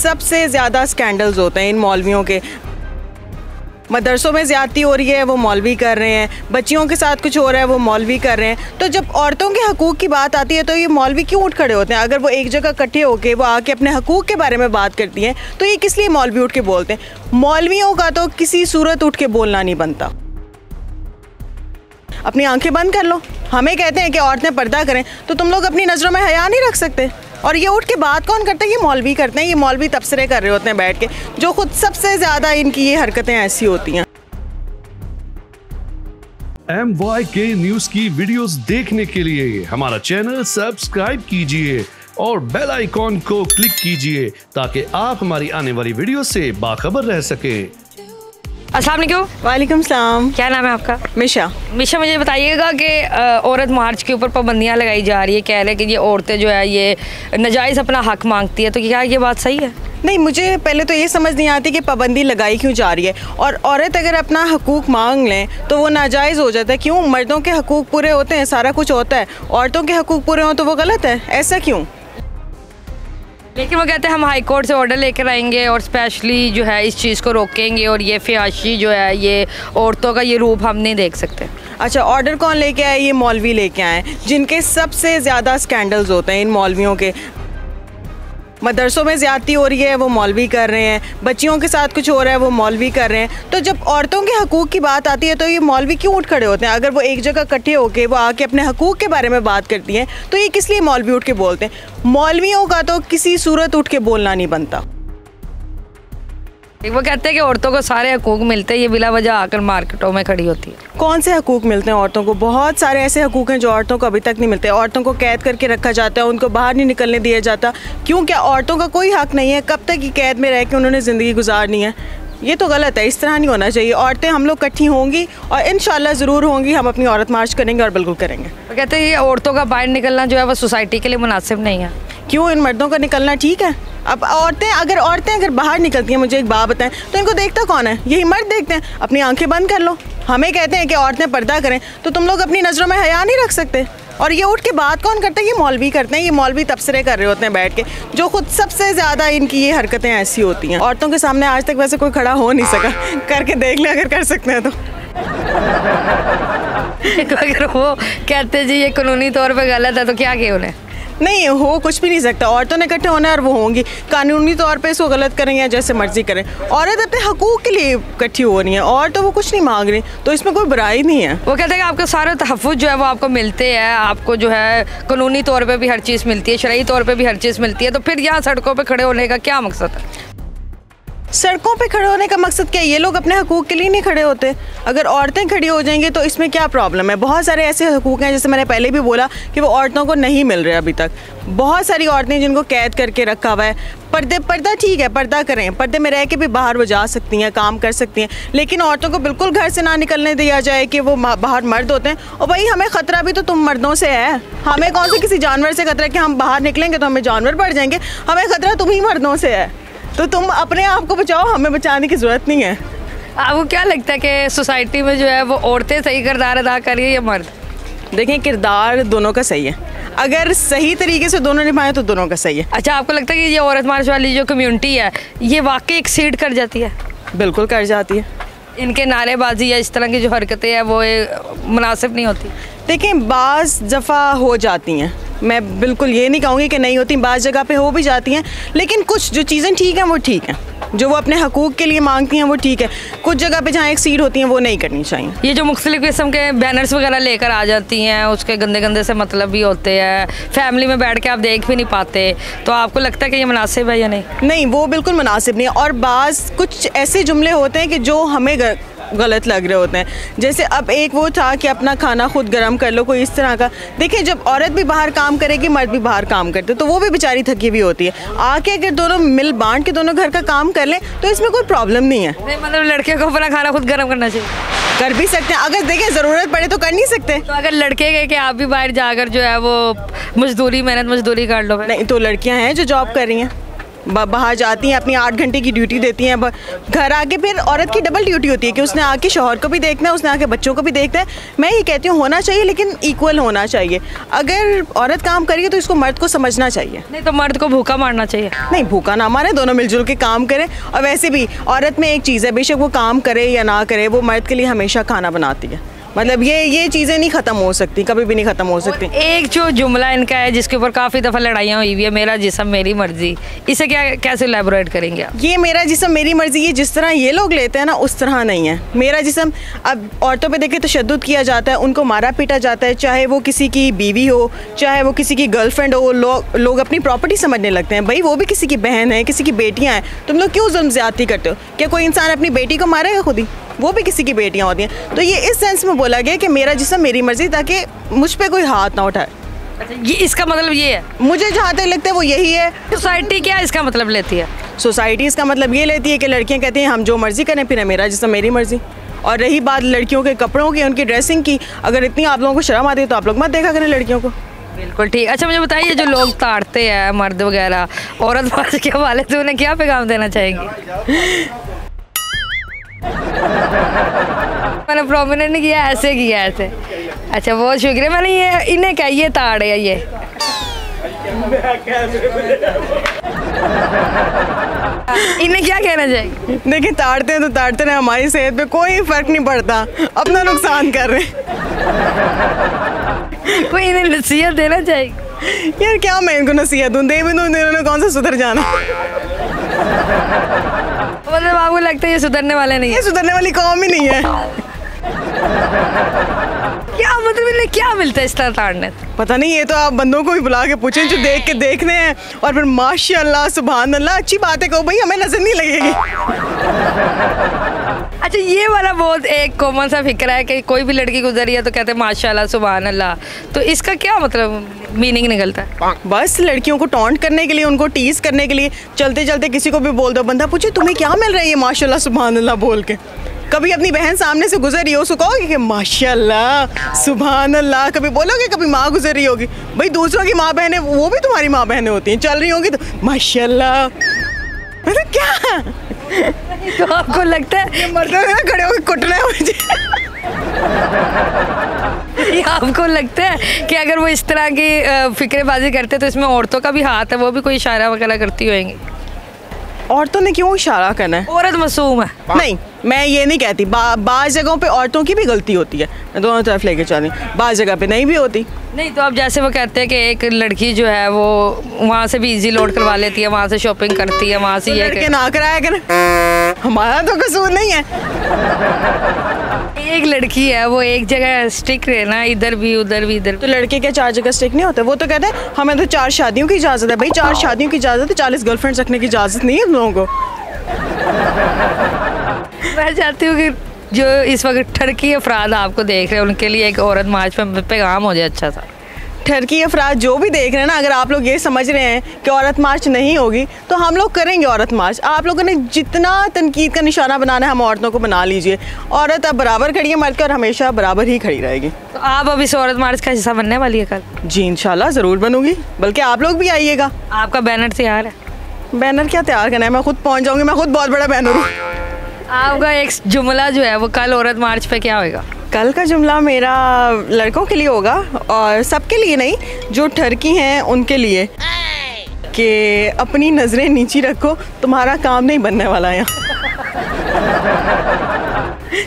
सबसे ज़्यादा स्कैंडल्स होते हैं इन मौलवियों के। मदरसों में ज़्यादती हो रही है, वो मौलवी कर रहे हैं। बच्चियों के साथ कुछ हो रहा है, वो मौलवी कर रहे हैं। तो जब औरतों के हकूक़ की बात आती है तो ये मौलवी क्यों उठ खड़े होते हैं? अगर वो एक जगह इकट्ठे होकर वो आके अपने हकूक़ के बारे में बात करती हैं तो ये किस लिए मौलवी उठ के बोलते हैं? मौलवियों का तो किसी सूरत उठ के बोलना नहीं बनता। अपनी आंखें बंद कर लो। हमें कहते हैं कि औरतें पर्दा करें, तो तुम लोग अपनी नज़रों में हया नहीं रख सकते? और ये उठ के बात कौन करता है? ये मौलवी करते हैं। ये मौलवी तबसरे कर रहे होते हैं बैठ के, जो खुद सबसे ज़्यादा इनकी ये हरकतें ऐसी होती हैं। MYK न्यूज़ की वीडियोस देखने के लिए हमारा चैनल सब्सक्राइब कीजिए और बेल आइकॉन को क्लिक कीजिए ताकि आप हमारी आने वाली वीडियो से बाखबर रह सकें। अस्सलाम वालेकुम। वालेकुम सलाम। क्या नाम है आपका? मिशा। मिशा, मुझे बताइएगा कि औरत मार्च के ऊपर पाबंदियां लगाई जा रही है, कह रहे हैं कि ये औरतें जो है ये नाजायज़ अपना हक मांगती है, तो क्या ये बात सही है? नहीं, मुझे पहले तो ये समझ नहीं आती कि पाबंदी लगाई क्यों जा रही है। और औरत अगर अपना हकूक़ मांग लें तो वो नाजायज़ हो जाता है। क्यों? मर्दों के हकूक़ पूरे होते हैं, सारा कुछ होता है। औरतों के हकूक़ पूरे हों तो वो गलत है, ऐसा क्यों? लेकिन वो कहते हैं हम हाई कोर्ट से ऑर्डर लेकर आएंगे और स्पेशली जो है इस चीज़ को रोकेंगे और ये फ़ियाशी जो है ये औरतों का ये रूप हम नहीं देख सकते। अच्छा, ऑर्डर कौन लेके आए? ये मौलवी लेके आए, जिनके सबसे ज़्यादा स्कैंडल्स होते हैं इन मौलवियों के। मदरसों में ज़्यादती हो रही है, वो मौलवी कर रहे हैं। बच्चियों के साथ कुछ हो रहा है, वो मौलवी कर रहे हैं। तो जब औरतों के हकूक़ की बात आती है तो ये मौलवी क्यों उठ खड़े होते हैं? अगर वो एक जगह इकट्ठे होकर वो आके अपने हकूक़ के बारे में बात करती हैं तो ये किस लिए मौलवी उठ के बोलते हैं? मौलवियों का तो किसी सूरत उठ के बोलना नहीं बनता। वो कहते हैं कि औरतों को सारे हकूक़ मिलते हैं, ये बिला वजह आकर मार्केटों में खड़ी होती है। कौन से हकूक़ मिलते हैं औरतों को? बहुत सारे ऐसे हकूक़ हैं जो औरतों को अभी तक नहीं मिलते। औरतों को कैद करके रखा जाता है, उनको बाहर नहीं निकलने दिया जाता। क्यों? क्या औरतों का कोई हक नहीं है? कब तक ये कैद में रह के उन्होंने ज़िंदगी गुजारनी है? ये तो गलत है, इस तरह नहीं होना चाहिए। औरतें हम लोग इकट्ठी होंगी और इंशाल्लाह ज़रूर होंगी, हम अपनी औरत मार्च करेंगे और बिल्कुल करेंगे। वो कहते हैं ये औरतों का बाहर निकलना जो है वो सोसाइटी के लिए मुनासिब नहीं है। क्यों? इन मर्दों का निकलना ठीक है। अब औरतें अगर बाहर निकलती हैं, मुझे एक बात बताएं, तो इनको देखता कौन है? यही मर्द देखते हैं। अपनी आंखें बंद कर लो। हमें कहते हैं कि औरतें पर्दा करें, तो तुम लोग अपनी नज़रों में हया नहीं रख सकते? और ये उठ के बात कौन करता है? ये मौलवी करते हैं। ये मौलवी तबसरे कर रहे होते हैं बैठ के, जो खुद सबसे ज़्यादा इनकी ये हरकतें ऐसी होती हैं। औरतों के सामने आज तक वैसे कोई खड़ा हो नहीं सका। करके देख ले अगर कर सकते हैं तो। अगर वो कहते जी ये कानूनी तौर पे गलत है तो क्या किया उन्हें? नहीं, हो कुछ भी नहीं सकता। औरतों ने इकट्ठे होना है और वो होंगी। कानूनी तौर पे इसको गलत करें या जैसे मर्जी करें, औरत अपने हकूक़ के लिए इकट्ठी हो रही है और तो वो कुछ नहीं मांग रही, तो इसमें कोई बुराई नहीं है। वो कहते हैं कि आपके सारे तहफ़्फ़ुज़ जो है वो आपको मिलते हैं, आपको जो है कानूनी तौर पे भी हर चीज़ मिलती है, शरई तौर पे भी हर चीज़ मिलती है, तो फिर यहाँ सड़कों पे खड़े होने का क्या मकसद है? सड़कों पे खड़े होने का मकसद क्या है? ये लोग अपने हकूक़ के लिए नहीं खड़े होते। अगर औरतें खड़ी हो जाएंगी तो इसमें क्या प्रॉब्लम है? बहुत सारे ऐसे हकूक़ हैं, जैसे मैंने पहले भी बोला, कि वो औरतों को नहीं मिल रहे अभी तक। बहुत सारी औरतें जिनको कैद करके रखा हुआ है। पर्दा ठीक है, पर्दा करें, पर्दे में रह के भी बाहर वो जा सकती हैं, काम कर सकती हैं, लेकिन औरतों को बिल्कुल घर से ना निकलने दिया जाए कि वो बाहर मर्द होते हैं। और भाई, हमें ख़तरा भी तो तुम मर्दों से है। हमें कौन से किसी जानवर से खतरा कि हम बाहर निकलेंगे तो हमें जानवर बढ़ जाएंगे? हमें ख़तरा तुम ही मर्दों से है, तो तुम अपने आप को बचाओ, हमें बचाने की ज़रूरत नहीं है। आपको क्या लगता है कि सोसाइटी में जो है वो औरतें सही किरदार अदा कर रही है या मर्द? देखें, किरदार दोनों का सही है। अगर सही तरीके से दोनों निभाएं तो दोनों का सही है। अच्छा, आपको लगता है कि ये औरत मार्च वाली जो कम्युनिटी है ये वाकई एक्सीड कर जाती है? बिल्कुल कर जाती है। इनके नारेबाजी या इस तरह की जो हरकतें हैं वो मुनासिब नहीं होती? देखें, बाज़ दफ़ा हो जाती हैं, मैं बिल्कुल ये नहीं कहूँगी कि नहीं होती, बाज़ जगह पे हो भी जाती हैं, लेकिन कुछ जो चीज़ें ठीक हैं वो ठीक हैं। जो वो अपने हकूक़ के लिए मांगती हैं वो ठीक है। कुछ जगह पे जहाँ एक्सीड होती हैं वो नहीं करनी चाहिए। ये जो मुख्तलिफ़ किस्म के बैनर्स वगैरह लेकर आ जाती हैं, उसके गंदे गंदे से मतलब भी होते हैं, फैमिली में बैठ के आप देख भी नहीं पाते, तो आपको लगता है कि ये मुनासिब है या नहीं? नहीं, वो बिल्कुल मुनासिब नहीं है। और बाज़ कुछ ऐसे जुमले होते हैं कि जो हमें गलत लग रहे होते हैं। जैसे अब एक वो था कि अपना खाना खुद गर्म कर लो, कोई इस तरह का। देखिए, जब औरत भी बाहर काम करेगी, मर्द भी बाहर काम करते, तो वो भी बेचारी थकी हुई होती है। आके अगर दोनों मिल बांट के दोनों घर का काम कर लें तो इसमें कोई प्रॉब्लम नहीं है। नहीं, मतलब लड़के को अपना खाना खुद गर्म करना चाहिए? कर भी सकते हैं, अगर देखिए ज़रूरत पड़े तो कर नहीं सकते। तो अगर लड़के गए कि आप भी बाहर जाकर जो है वो मेहनत मजदूरी कर लो? नहीं, तो लड़कियाँ हैं जो जॉब कर रही हैं, बाहर जाती हैं, अपनी 8 घंटे की ड्यूटी देती हैं, घर आके फिर औरत की डबल ड्यूटी होती है कि उसने आके शौहर को भी देखना है, उसने आके बच्चों को भी देखना है। मैं ये कहती हूँ होना चाहिए, लेकिन इक्वल होना चाहिए। अगर औरत काम करी है तो इसको मर्द को समझना चाहिए। नहीं तो मर्द को भूखा मारना चाहिए? नहीं, भूखा ना मारे, दोनों मिलजुल के काम करें। और वैसे भी औरत में एक चीज़ है, बेशक वो काम करे या ना करे, वो मर्द के लिए हमेशा खाना बनाती है। मतलब ये चीज़ें नहीं ख़त्म हो सकती, कभी भी नहीं ख़त्म हो सकती। एक जो जुमला इनका है जिसके ऊपर काफ़ी दफ़ा लड़ाइयाँ हुई हुई है, मेरा जिस्म मेरी मर्जी, इसे कैसे इलैबोरेट करेंगे आप? ये मेरा जिस्म मेरी मर्जी, ये जिस तरह ये लोग लेते हैं ना उस तरह नहीं है। मेरा जिस्म, अब औरतों पे देखे तशद्दुद किया जाता है, उनको मारा पीटा जाता है, चाहे वो किसी की बीवी हो, चाहे वो किसी की गर्लफ्रेंड हो, लोग अपनी प्रॉपर्टी समझने लगते हैं। भाई वो भी किसी की बहन है, किसी की बेटियाँ हैं, तुम लोग क्यों जुल्म ज़्यादती करते हो? क्या कोई इंसान अपनी बेटी को मारेगा खुद ही? वो भी किसी की बेटियां होती हैं। तो ये इस सेंस में बोला गया कि मेरा जिस्म मेरी मर्जी, ताकि मुझ पे कोई हाथ ना उठाए। अच्छा, ये इसका मतलब ये है? मुझे जहाँ तक लगता है वो यही है। सोसाइटी क्या इसका मतलब लेती है? सोसाइटी इसका मतलब ये लेती है कि लड़कियाँ कहती हैं हम जो मर्जी करें, फिर मेरा जिस्म मेरी मर्जी। और रही बात लड़कियों के कपड़ों की, उनकी ड्रेसिंग की, अगर इतनी आप लोगों को शर्म आती है तो आप लोग मत देखा करें लड़कियों को। बिल्कुल ठीक। अच्छा मुझे बताइए, जो लोग ताड़ते हैं मर्द वगैरह औरत बाज के हवाले से, उन्हें क्या पैगाम देना चाहेंगे? मैंने प्रोमिनेंट नहीं किया, ऐसे किया ऐसे। अच्छा बहुत शुक्रिया। मैंने ये इन्हें क्या ये ताड़ है ये इन्हें क्या कहना चाहिए? देखिए ताड़ते हैं तो ताड़ते रहे, हमारी सेहत पे कोई फर्क नहीं पड़ता, अपना नुकसान कर रहे हैं। कोई इन्हें नसीहत देना चाहिए? यार क्या मैं इनको नसीहत दूँ, दे भी दूँ, इन्होंने कौन सा सुधर जाना। मतलब आपको लगता है ये सुधरने वाले नहीं है? ये सुधरने वाली कौम ही नहीं है। क्या मतलब इन्हें क्या मिलता है इस तरह ताड़ने? पता नहीं, ये तो आप बंदों को भी बुला के पूछें जो देख के देखने हैं, और फिर माशाल्लाह सुभान अल्लाह, अच्छी बात है, कहो भाई हमें नजर नहीं लगेगी। अच्छा ये वाला बहुत एक कॉमन सा फिक्र है कि कोई भी लड़की गुजर रही है तो कहते हैं माशाल्लाह सुभान अल्लाह, तो इसका क्या मतलब मीनिंग निकलता है? बस लड़कियों को टॉन्ट करने के लिए, उनको टीज करने के लिए, चलते चलते किसी को भी बोल दो, बंदा पूछे तुम्हें क्या मिल रहा है ये माशाल्लाह सुभान अल्लाह बोल के। कभी अपनी बहन सामने से गुजर रही हो उसको कहोगे कि माशाल्लाह सुभान अल्लाह, कभी बोलोगे? कभी माँ गुजर रही होगी, भाई दूसरों की माँ बहनें वो भी तुम्हारी माँ बहनें होती हैं, चल रही होंगी तो माशाल्लाह, मतलब क्या? तो आपको लगता है मर्दों ने खड़े होकर कुटना है मुझे? आपको लगता है कि अगर वो इस तरह की फिक्रेबाजी करते तो इसमें औरतों का भी हाथ है, वो भी कोई इशारा वगैरह करती होंगी? औरतों ने क्यों इशारा करना है? औरत मासूम है। नहीं, मैं ये नहीं कहती, बाज़ जगहों पे औरतों की भी गलती होती है, मैं दोनों तरफ लेके चल रही हूँ, बाज़ जगह पे नहीं भी होती। नहीं तो अब जैसे वो कहते हैं कि एक लड़की जो है वो वहाँ से भी इजी लोड करवा लेती है, वहाँ से शॉपिंग करती है, वहाँ से तो ये लड़के ना कराया करें, हमारा तो कसूर नहीं है। एक लड़की है वो एक जगह स्टिक रहना, इधर भी उधर भी इधर। तो लड़के क्या 4 जगह स्टिक नहीं होते? वो तो कहते हैं हमें तो 4 शादियों की इजाज़त है। भाई 4 शादियों की इजाज़त है, 40 गर्लफ्रेंड्स रखने की इजाज़त नहीं है हम लोगों को। मैं चाहती हूँ कि जो इस वक्त ठरकी अफराद आपको देख रहे हैं उनके लिए एक औरत मार्च पे पैगाम हो जाए अच्छा सा। ठरकी अफराद जो भी देख रहे हैं ना, अगर आप लोग ये समझ रहे हैं कि औरत मार्च नहीं होगी तो हम लोग करेंगे औरत मार्च। आप लोगों ने जितना तनकीद का निशाना बनाना है हम औरतों को बना लीजिए। औरत अब बराबर खड़ी है मर्द के, और हमेशा बराबर ही खड़ी रहेगी। तो आप अब इस औरत मार्च का हिस्सा बनने वाली है कल? जी इंशाल्लाह ज़रूर बनूंगी, बल्कि आप लोग भी आइएगा। आपका बैनर तैयार है? बैनर क्या तैयार करना है, मैं खुद पहुँच जाऊँगी, मैं खुद बहुत बड़ा बैनर हूँ। आपका एक जुमला जो है वो कल औरत मार्च पे क्या होगा? कल का जुमला मेरा लड़कों के लिए होगा, और सबके लिए नहीं, जो ठरकी हैं उनके लिए, कि अपनी नज़रें नीची रखो, तुम्हारा काम नहीं बनने वाला है यहाँ।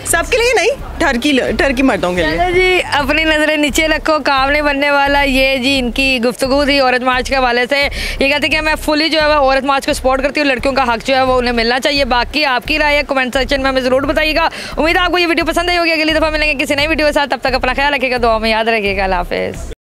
सबके लिए नहीं, ठरकी मर्दों के लिए। चलो जी, अपनी नज़रें नीचे रखो, काम नहीं बनने वाला। ये जी इनकी गुफ्तगू थी औरत मार्च के हवाले से। ये कहते कि मैं फुली जो है वो औरत मार्च को सपोर्ट करती हूँ, लड़कियों का हक जो है वो उन्हें मिलना चाहिए। बाकी आपकी राय है कमेंट सेक्शन में हमें ज़रूर बताइएगा। उम्मीद है आपको ये वीडियो पसंद आई होगी। अगली दफ़ा मिलेंगे किसी नई वीडियो के साथ, तब तक अपना ख्याल रखिएगा, दुआ में याद रखिएगा। अल्लाह हाफ़िज़।